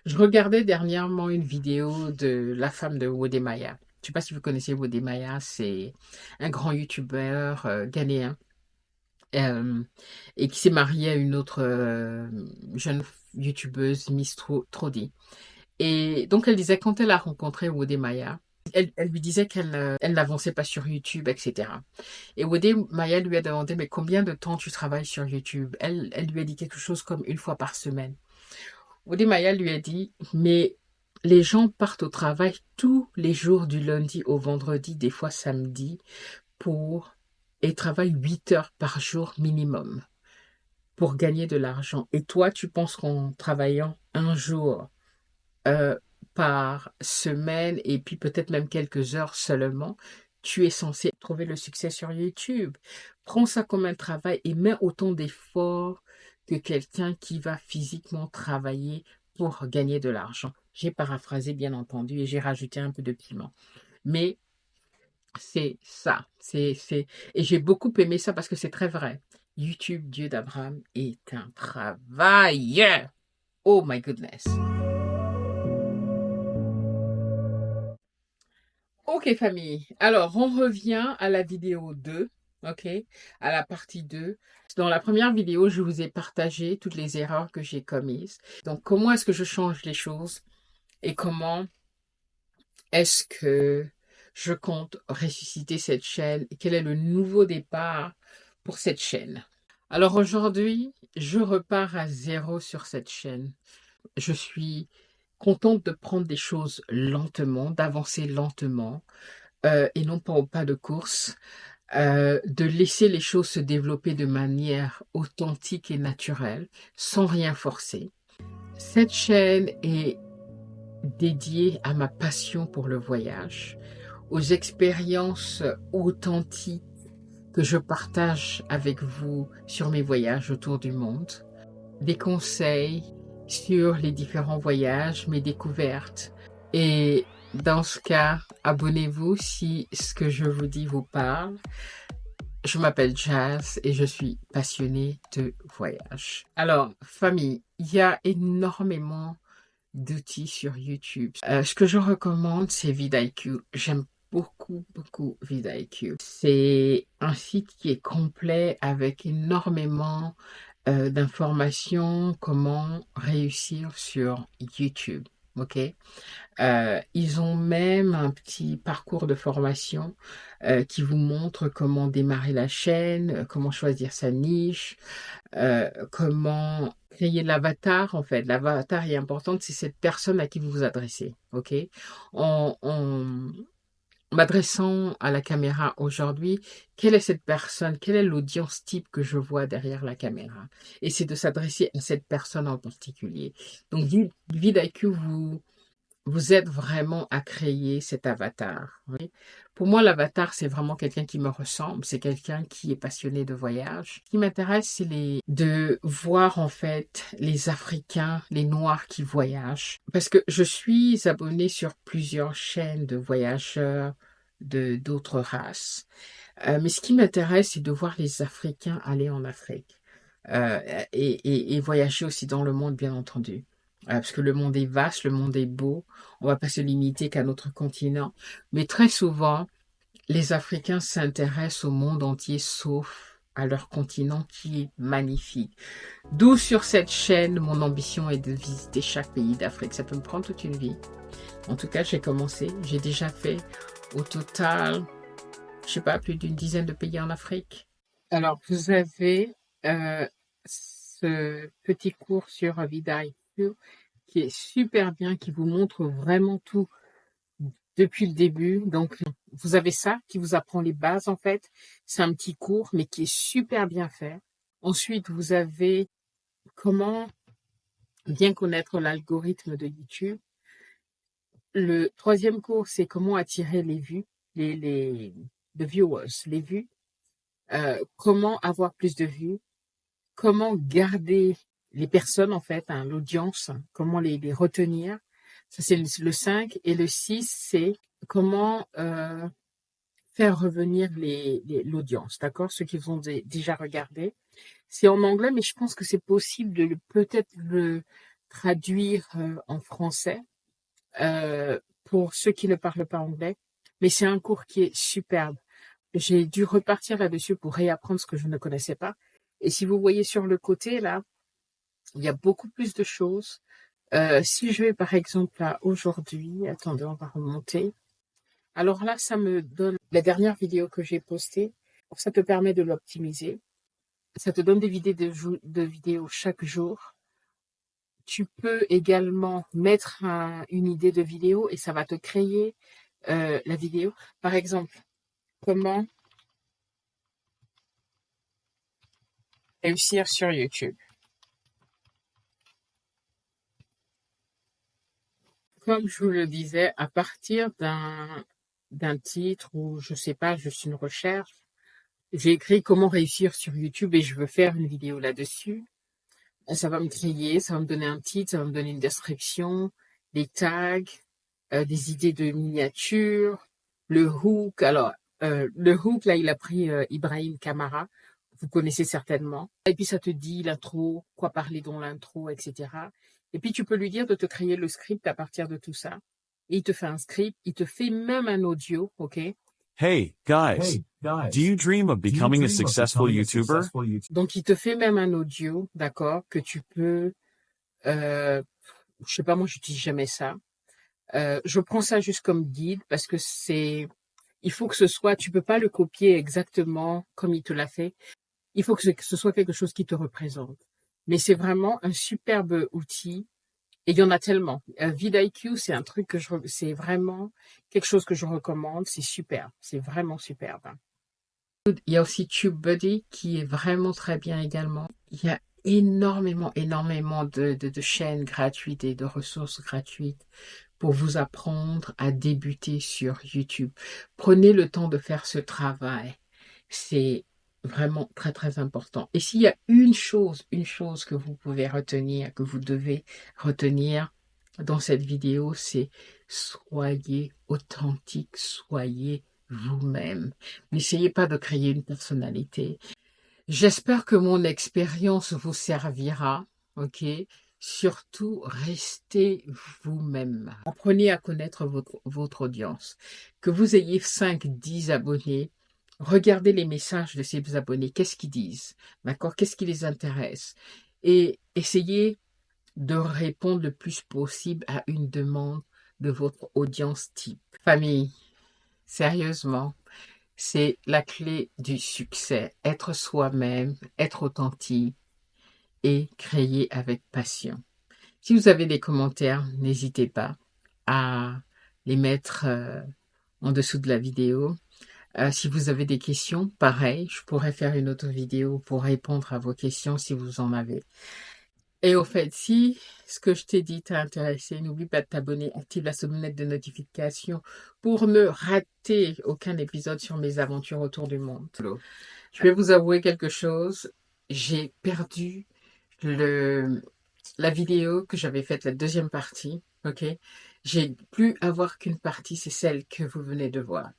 Je regardais dernièrement une vidéo de la femme de Wode Maya. Je sais pas si vous connaissez Wode Maya, c'est un grand youtubeur ghanéen euh, et qui s'est marié à une autre jeune youtubeuse, Miss Trodi. Et donc elle disait quand elle a rencontré Wode Maya, elle lui disait elle n'avançait pas sur YouTube, etc. Et Wode Maya lui a demandé mais combien de temps tu travailles sur YouTube? Elle lui a dit quelque chose comme une fois par semaine. Wode Maya lui a dit, mais les gens partent au travail tous les jours du lundi au vendredi, des fois samedi, pour et travaillent 8 heures par jour minimum pour gagner de l'argent. Et toi, tu penses qu'en travaillant un jour euh, par semaine et puis peut-être même quelques heures seulement, tu es censé trouver le succès sur YouTube. Prends ça comme un travail et mets autant d'efforts que quelqu'un qui va physiquement travailler pour gagner de l'argent. J'ai paraphrasé bien entendu et j'ai rajouté un peu de piment. Mais c'est ça. Et j'ai beaucoup aimé ça parce que c'est très vrai. YouTube, Dieu d'Abraham, est un travail. Oh my goodness. Ok famille, alors on revient à la vidéo 2, ok, à la partie 2. Dans la première vidéo, je vous ai partagé toutes les erreurs que j'ai commises. Donc comment est-ce que je change les choses et comment est-ce que je compte ressusciter cette chaîne et quel est le nouveau départ pour cette chaîne. Alors aujourd'hui, je repars à zéro sur cette chaîne. Je suis contente de prendre des choses lentement, d'avancer lentement et non pas au pas de course, de laisser les choses se développer de manière authentique et naturelle, sans rien forcer. Cette chaîne est dédiée à ma passion pour le voyage, aux expériences authentiques que je partage avec vous sur mes voyages autour du monde, des conseils sur les différents voyages, mes découvertes. Et dans ce cas, abonnez-vous si ce que je vous dis vous parle. Je m'appelle Jazz et je suis passionnée de voyage. Alors, famille, il y a énormément d'outils sur YouTube. Ce que je recommande, c'est vidIQ. J'aime beaucoup vidIQ. C'est un site qui est complet avec énormément d'informations comment réussir sur YouTube. OK? Ils ont même un petit parcours de formation qui vous montre comment démarrer la chaîne, comment choisir sa niche, comment créer l'avatar en fait. L'avatar est important, c'est cette personne à qui vous vous adressez. OK? En m'adressant à la caméra aujourd'hui, quelle est cette personne, quelle est l'audience type que je vois derrière la caméra? Et c'est de s'adresser à cette personne en particulier. Donc, vidIQ vous aide vraiment à créer cet avatar. Oui. Pour moi, l'avatar, c'est vraiment quelqu'un qui me ressemble, c'est quelqu'un qui est passionné de voyage. Ce qui m'intéresse, c'est de voir en fait les Africains, les Noirs qui voyagent. Parce que je suis abonnée sur plusieurs chaînes de voyageurs de d'autres races. Mais ce qui m'intéresse, c'est de voir les Africains aller en Afrique et voyager aussi dans le monde, bien entendu. Parce que le monde est vaste, le monde est beau. On va pas se limiter qu'à notre continent. Mais très souvent, les Africains s'intéressent au monde entier, sauf à leur continent qui est magnifique. D'où sur cette chaîne, mon ambition est de visiter chaque pays d'Afrique. Ça peut me prendre toute une vie. En tout cas, j'ai commencé. J'ai déjà fait au total, je sais pas, plus d'une dizaine de pays en Afrique. Alors, vous avez ce petit cours sur vidIQ qui est super bien, qui vous montre vraiment tout depuis le début. Donc, vous avez ça qui vous apprend les bases en fait. C'est un petit cours, mais qui est super bien fait. Ensuite, vous avez comment bien connaître l'algorithme de YouTube. Le troisième cours, c'est comment attirer les vues, the viewers, les vues. Comment avoir plus de vues, comment garder les personnes, en fait, hein, l'audience, comment les retenir. Ça, c'est le 5. Et le 6, c'est comment faire revenir l'audience, d'accord? Ceux qui vous ont déjà regardé. C'est en anglais, mais je pense que c'est possible de peut-être le traduire en français pour ceux qui ne parlent pas anglais. Mais c'est un cours qui est superbe. J'ai dû repartir là-dessus pour réapprendre ce que je ne connaissais pas. Et si vous voyez sur le côté, là, il y a beaucoup plus de choses. Si je vais par exemple à aujourd'hui, attendez, on va remonter. Alors là, ça me donne la dernière vidéo que j'ai postée. Ça te permet de l'optimiser. Ça te donne des de vidéos chaque jour. Tu peux également mettre une idée de vidéo et ça va te créer la vidéo. Par exemple, comment réussir sur YouTube. Comme je vous le disais, à partir d'un titre ou je sais pas, juste une recherche, j'ai écrit comment réussir sur YouTube et je veux faire une vidéo là-dessus. Ça va me créer, ça va me donner un titre, ça va me donner une description, des tags, des idées de miniatures, le hook. Alors, le hook, là, il a pris Ibrahim Kamara, vous connaissez certainement. Et puis, ça te dit l'intro, quoi parler dans l'intro, etc. Et puis, tu peux lui dire de te créer le script à partir de tout ça. Et il te fait un script, il te fait même un audio, ok? Hey, guys, do you dream of becoming a successful YouTuber? Donc, il te fait même un audio, d'accord, que tu peux, je sais pas, moi, j'utilise jamais ça. Je prends ça juste comme guide parce que il faut que ce soit, tu peux pas le copier exactement comme il te l'a fait. Il faut que ce soit quelque chose qui te représente. Mais c'est vraiment un superbe outil. Et il y en a tellement. vidIQ, c'est un truc c'est vraiment quelque chose que je recommande. C'est super. C'est vraiment superbe. Il y a aussi TubeBuddy qui est vraiment très bien également. Il y a énormément de chaînes gratuites et de ressources gratuites pour vous apprendre à débuter sur YouTube. Prenez le temps de faire ce travail. C'est vraiment très important. Et s'il y a une chose que vous pouvez retenir, que vous devez retenir dans cette vidéo, c'est soyez authentique, soyez vous-même. N'essayez pas de créer une personnalité. J'espère que mon expérience vous servira, ok? Surtout, restez vous-même. Apprenez à connaître votre audience. Que vous ayez 5, 10 abonnés, regardez les messages de ces abonnés. Qu'est-ce qu'ils disent? D'accord? Qu'est-ce qui les intéresse? Et essayez de répondre le plus possible à une demande de votre audience type. Famille, sérieusement. C'est la clé du succès. Être soi-même, être authentique et créer avec passion. Si vous avez des commentaires, n'hésitez pas à les mettre en dessous de la vidéo. Si vous avez des questions, pareil, je pourrais faire une autre vidéo pour répondre à vos questions si vous en avez. Et au fait, si ce que je t'ai dit t'a intéressé, n'oublie pas de t'abonner, active la sonnette de notification pour ne rater aucun épisode sur mes aventures autour du monde. Je vais vous avouer quelque chose, j'ai perdu la vidéo que j'avais faite, la deuxième partie, ok? J'ai pu avoir qu'une partie, c'est celle que vous venez de voir.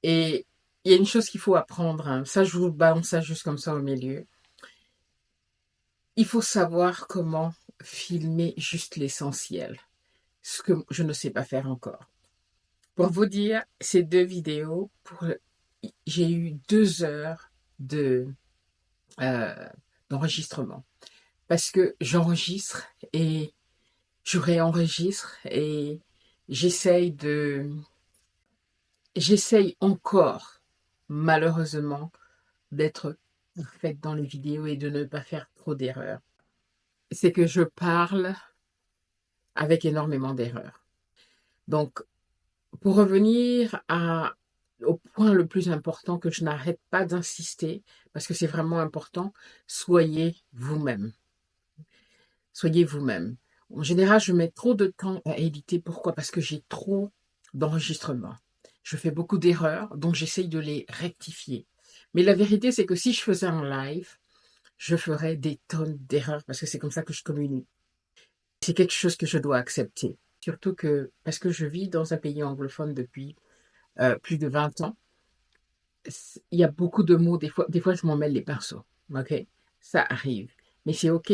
Et il y a une chose qu'il faut apprendre, hein. Ça je vous balance ça juste comme ça au milieu. Il faut savoir comment filmer juste l'essentiel, ce que je ne sais pas faire encore. Pour vous dire, ces deux vidéos, j'ai eu 2 heures euh, d'enregistrement. Parce que j'enregistre et je réenregistre et j'essaye encore, malheureusement, d'être parfaite dans les vidéos et de ne pas faire trop d'erreurs. C'est que je parle avec énormément d'erreurs. Donc, pour revenir au point le plus important que je n'arrête pas d'insister, parce que c'est vraiment important, soyez vous-même. Soyez vous-même. En général, je mets trop de temps à éditer. Pourquoi? Parce que j'ai trop d'enregistrements. Je fais beaucoup d'erreurs, donc j'essaye de les rectifier. Mais la vérité, c'est que si je faisais un live, je ferais des tonnes d'erreurs parce que c'est comme ça que je communique. C'est quelque chose que je dois accepter. Surtout que, parce que je vis dans un pays anglophone depuis plus de 20 ans, il y a beaucoup de mots, des fois je m'en mêle les pinceaux. Ok? Ça arrive. Mais c'est ok.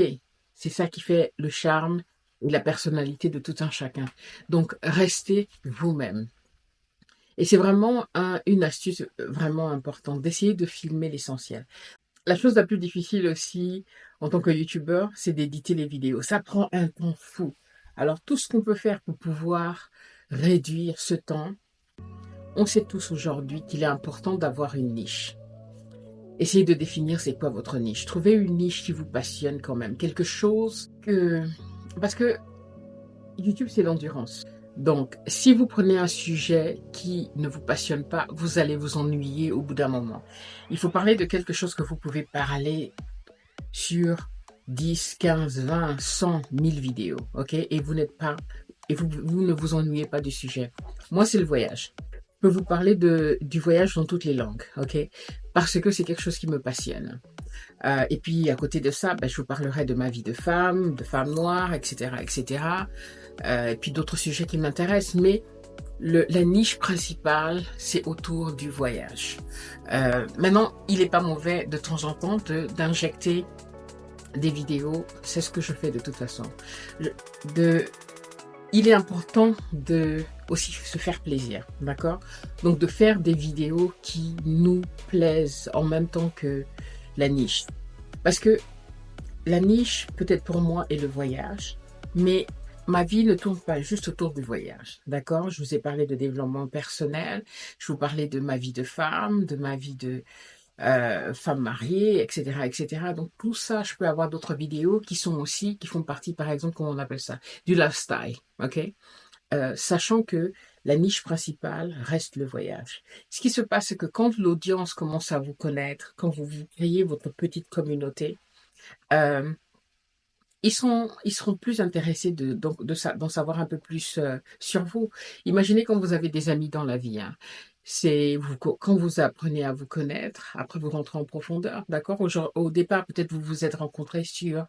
C'est ça qui fait le charme et la personnalité de tout un chacun. Donc, restez vous-même. Et c'est vraiment une astuce vraiment importante, d'essayer de filmer l'essentiel. La chose la plus difficile aussi, en tant que youtubeur, c'est d'éditer les vidéos. Ça prend un temps fou. Alors, tout ce qu'on peut faire pour pouvoir réduire ce temps, on sait tous aujourd'hui qu'il est important d'avoir une niche. Essayez de définir c'est quoi votre niche. Trouvez une niche qui vous passionne quand même. Quelque chose que... Parce que YouTube, c'est l'endurance. Donc, si vous prenez un sujet qui ne vous passionne pas, vous allez vous ennuyer au bout d'un moment. Il faut parler de quelque chose que vous pouvez parler sur 10, 15, 20, 100, 1000 vidéos, ok? Et vous n'êtes pas... Et vous ne vous ennuyez pas du sujet. Moi, c'est le voyage. Je peux vous parler du voyage dans toutes les langues, ok? Parce que c'est quelque chose qui me passionne. Et puis, à côté de ça, je vous parlerai de ma vie de femme noire, etc., etc. Et puis d'autres sujets qui m'intéressent. Mais la niche principale, c'est autour du voyage. Maintenant, il n'est pas mauvais de temps en temps d'injecter des vidéos. C'est ce que je fais de toute façon. Il est important de aussi se faire plaisir, d'accord? Donc de faire des vidéos qui nous plaisent en même temps que la niche. Parce que la niche, peut-être pour moi, est le voyage, mais ma vie ne tourne pas juste autour du voyage, d'accord? Je vous ai parlé de développement personnel, je vous parlais de ma vie de femme, de ma vie de femme mariée, etc., etc. Donc tout ça, je peux avoir d'autres vidéos qui font partie, par exemple, comment on appelle ça, du lifestyle, ok? Sachant que la niche principale reste le voyage. Ce qui se passe, c'est que quand l'audience commence à vous connaître, quand vous créez votre petite communauté, euh, ils seront plus intéressés d'en savoir un peu plus sur vous. Imaginez quand vous avez des amis dans la vie, hein. Quand vous apprenez à vous connaître, après vous rentrez en profondeur, d'accord? Au départ, peut-être vous vous êtes rencontrés sur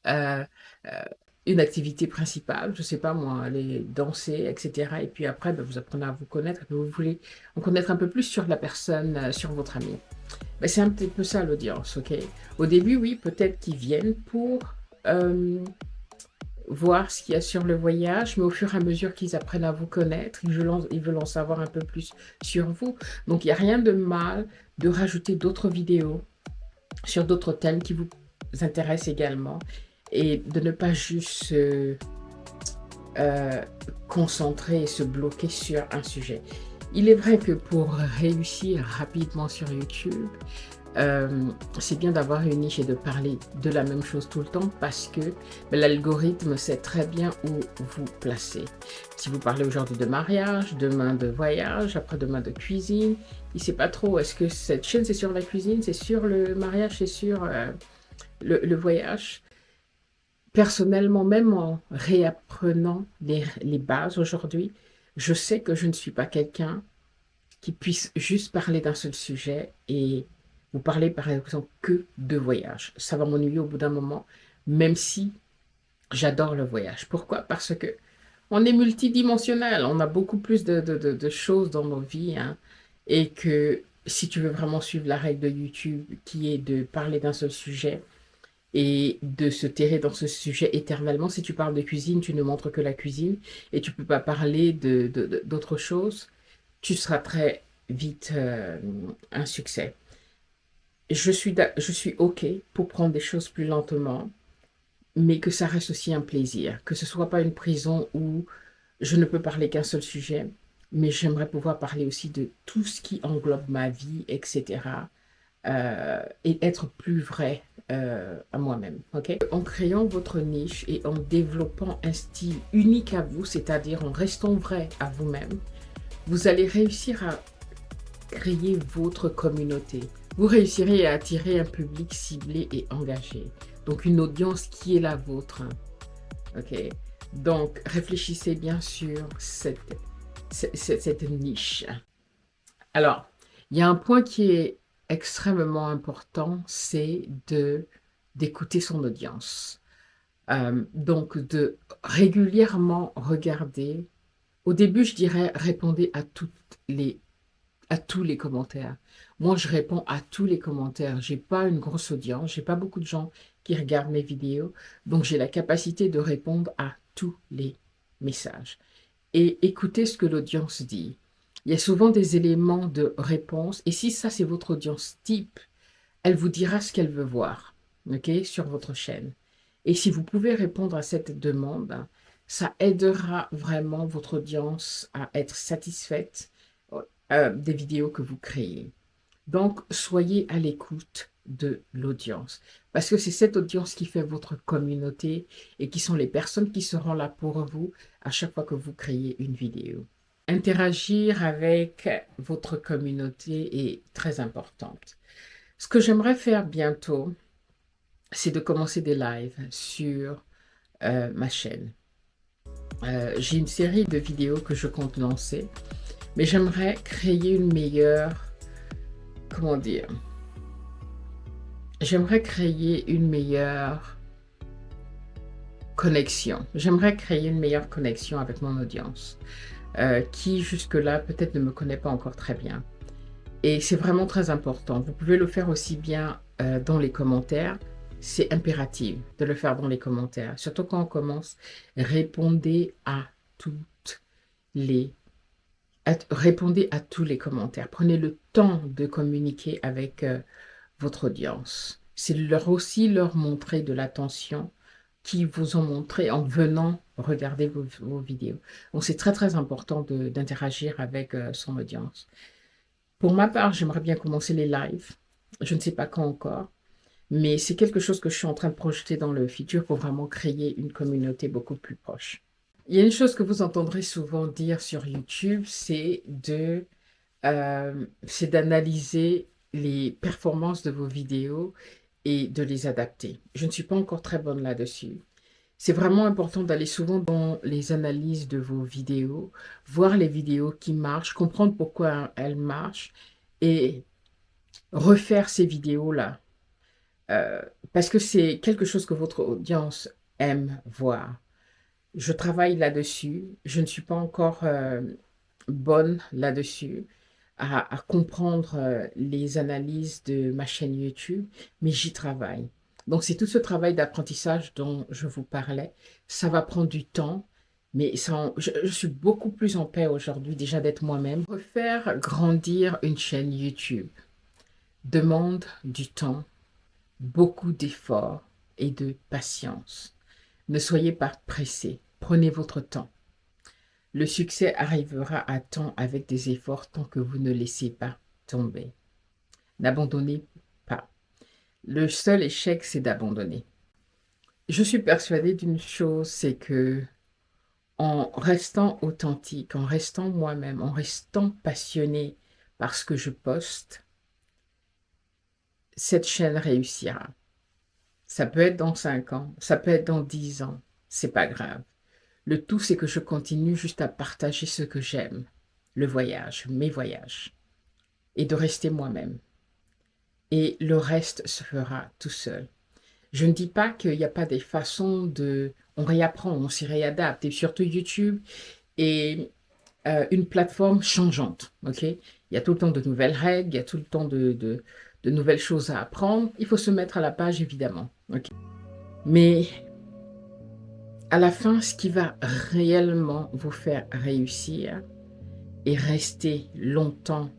euh, euh, une activité principale, je sais pas moi, aller danser, etc. Et puis après, vous apprenez à vous connaître, et puis vous voulez en connaître un peu plus sur la personne, sur votre ami. C'est un petit peu ça l'audience, ok? Au début, oui, peut-être qu'ils viennent pour euh, voir ce qu'il y a sur le voyage, mais au fur et à mesure qu'ils apprennent à vous connaître, ils veulent en savoir un peu plus sur vous. Donc, il n'y a rien de mal de rajouter d'autres vidéos sur d'autres thèmes qui vous intéressent également et de ne pas juste se concentrer et se bloquer sur un sujet. Il est vrai que pour réussir rapidement sur YouTube, c'est bien d'avoir une niche et de parler de la même chose tout le temps parce que l'algorithme sait très bien où vous placer. Si vous parlez aujourd'hui de mariage, demain de voyage, après-demain de cuisine, il ne sait pas trop, est-ce que cette chaîne c'est sur la cuisine, c'est sur le mariage, c'est sur le voyage. Personnellement, même en réapprenant les bases aujourd'hui, je sais que je ne suis pas quelqu'un qui puisse juste parler d'un seul sujet et vous parler par exemple que de voyage. Ça va m'ennuyer au bout d'un moment, même si j'adore le voyage. Pourquoi? Parce que on est multidimensionnel, on a beaucoup plus de choses dans nos vies, hein, et que si tu veux vraiment suivre la règle de YouTube qui est de parler d'un seul sujet et de se terrer dans ce sujet éternellement, si tu parles de cuisine, tu ne montres que la cuisine et tu peux pas parler d'autre chose, tu seras très vite un succès. Je suis OK pour prendre des choses plus lentement, mais que ça reste aussi un plaisir, que ce soit pas une prison où je ne peux parler qu'un seul sujet, mais j'aimerais pouvoir parler aussi de tout ce qui englobe ma vie, etc. Et être plus vrai à moi-même. Ok? En créant votre niche et en développant un style unique à vous, c'est-à-dire en restant vrai à vous-même, vous allez réussir à créer votre communauté. Vous réussirez à attirer un public ciblé et engagé. Donc une audience qui est la vôtre. Ok? Donc réfléchissez bien sur cette niche. Alors, il y a un point qui est extrêmement important, c'est d'écouter son audience. Donc de régulièrement regarder. Au début, je dirais répondez à tous les commentaires. Moi, je réponds à tous les commentaires. J'ai pas une grosse audience, j'ai pas beaucoup de gens qui regardent mes vidéos. Donc, j'ai la capacité de répondre à tous les messages. Et écoutez ce que l'audience dit. Il y a souvent des éléments de réponse. Et si ça, c'est votre audience type, elle vous dira ce qu'elle veut voir, ok, sur votre chaîne. Et si vous pouvez répondre à cette demande, ça aidera vraiment votre audience à être satisfaite des vidéos que vous créez. Donc, soyez à l'écoute de l'audience. Parce que c'est cette audience qui fait votre communauté et qui sont les personnes qui seront là pour vous à chaque fois que vous créez une vidéo. Interagir avec votre communauté est très importante. Ce que j'aimerais faire bientôt, c'est de commencer des lives sur ma chaîne. J'ai une série de vidéos que je compte lancer, mais j'aimerais créer une meilleure, comment dire, j'aimerais créer une meilleure connexion. J'aimerais créer une meilleure connexion avec mon audience, qui jusque-là peut-être ne me connaît pas encore très bien. Et c'est vraiment très important. Vous pouvez le faire aussi bien dans les commentaires. C'est impératif de le faire dans les commentaires. Surtout quand on commence, répondez à répondez à tous les commentaires. Prenez le temps de communiquer avec votre audience. C'est aussi leur montrer de l'attention qu'ils vous ont montré en venant regarder vos vidéos. Donc c'est très très important d'interagir avec son audience. Pour ma part, j'aimerais bien commencer les lives. Je ne sais pas quand encore, mais c'est quelque chose que je suis en train de projeter dans le futur pour vraiment créer une communauté beaucoup plus proche. Il y a une chose que vous entendrez souvent dire sur YouTube, c'est d'analyser les performances de vos vidéos et de les adapter. Je ne suis pas encore très bonne là-dessus. C'est vraiment important d'aller souvent dans les analyses de vos vidéos, voir les vidéos qui marchent, comprendre pourquoi elles marchent et refaire ces vidéos-là. Parce que c'est quelque chose que votre audience aime voir. Je travaille là-dessus. Je ne suis pas encore bonne là-dessus à comprendre les analyses de ma chaîne YouTube, mais j'y travaille. Donc, c'est tout ce travail d'apprentissage dont je vous parlais. Ça va prendre du temps, mais je suis beaucoup plus en paix aujourd'hui déjà d'être moi-même. Faire grandir une chaîne YouTube demande du temps, beaucoup d'efforts et de patience. Ne soyez pas pressés, prenez votre temps. Le succès arrivera à temps avec des efforts tant que vous ne laissez pas tomber. N'abandonnez pas. Le seul échec, c'est d'abandonner. Je suis persuadée d'une chose, c'est que en restant authentique, en restant moi-même, en restant passionné par ce que je poste, cette chaîne réussira. Ça peut être dans 5 ans, ça peut être dans 10 ans, c'est pas grave. Le tout, c'est que je continue juste à partager ce que j'aime, le voyage, mes voyages, et de rester moi-même. Et le reste se fera tout seul. Je ne dis pas qu'il n'y a pas des façons de... On réapprend, on s'y réadapte, et surtout YouTube est une plateforme changeante, ok? Il y a tout le temps de nouvelles règles, il y a tout le temps de nouvelles choses à apprendre. Il faut se mettre à la page, évidemment, ok? Mais à la fin, ce qui va réellement vous faire réussir et rester longtemps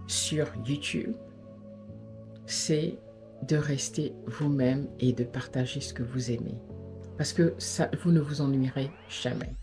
sur YouTube, c'est de rester vous-même et de partager ce que vous aimez. Parce que ça, vous ne vous ennuierez jamais.